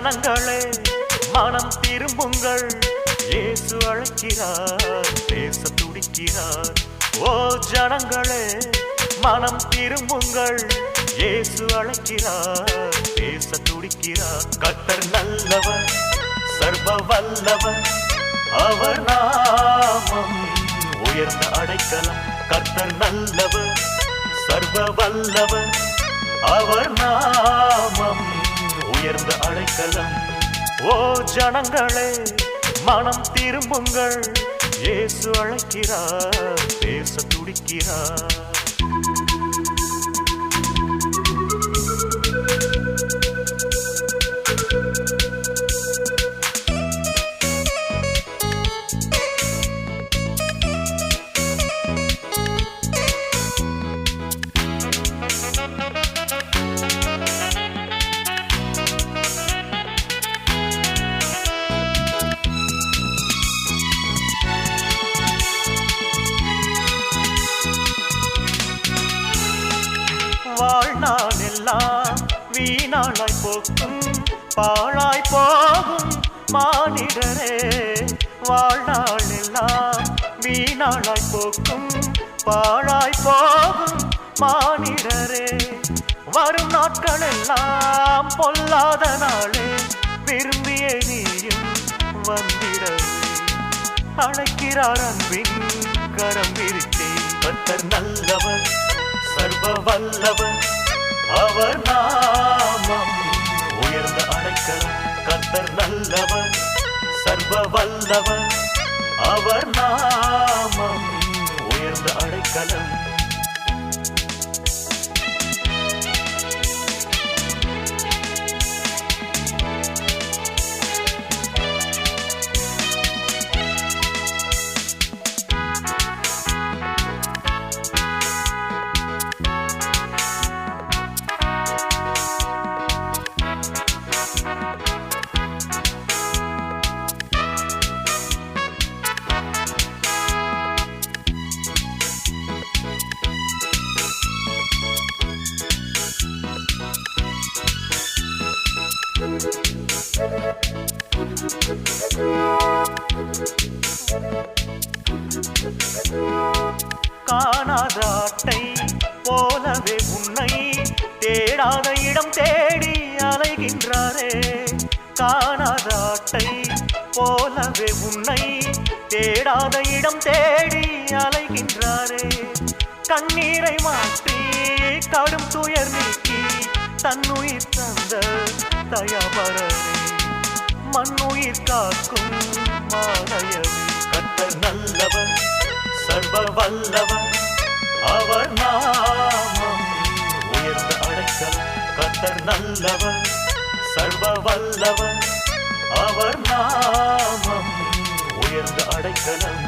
ஜனங்களே மனம் திரும்புங்கள், இயேசு அழைக்கிறார், பேச துடிக்கிறார். ஓ ஜனங்களே மனம் திரும்புங்கள், இயேசு அழைக்கிறார், பேச துடிக்கிறார். கர்த்தர் நல்லவர், சர்வ வல்லவர், அவர் நாமம் உயர்ந்த அடைக்கலம். கர்த்தர் நல்லவர், சர்வ வல்லவர், அவர் நாமம் உயர்ந்த அடைக்கலம். ஓ ஜனங்களே மனம் திரும்புங்கள், இயேசு அழைக்கிறார், பேச துடிக்கிறார். வாழ்நாள் எல்லாம் வீணாளாய் போக்கும், பாழாய் போகும் மானிடரே. வாழ்நாள் எல்லாம் வீணாளாய் போக்கும், பாழாய் போகும் மானிடரே. வரும் நாட்கள் எல்லாம் பொல்லாத நாளே, விரும்பிய நீயும் வந்திடவே. அழைக்கிறார் அன்பின் கரம் இருக்கே. கர்த்தர் நல்லவர், சர்வ வல்லவர், அவர் நாமம் உயர்ந்த அடைக்கலம். கர்த்தர் நல்லவர், சர்வ வல்லவர், அவர் நாமம் உயர்ந்த அடைக்கலம். காணாத ஆட்டை போலவே உன்னை தேடாத இடம் தேடி அலைகின்றாரே. காணாத ஆட்டை போலவே உன்னை தேடாத இடம் தேடி அலைகின்றாரே. கண்ணீரை மாற்றி கடும் துயர் நீக்கி தன்னுயிர் தந்த தயாபரனே. மண்ணுயிர் காக்கும் மாதயவே. கர்த்தர் நல்லவர், சர்வ வல்லவர், அவர் நாமம் உயர்ந்த அடைக்கலம். கர்த்தர் நல்லவர், சர்வ வல்லவர், அவர் நாமம் உயர்ந்த அடைக்கலம்.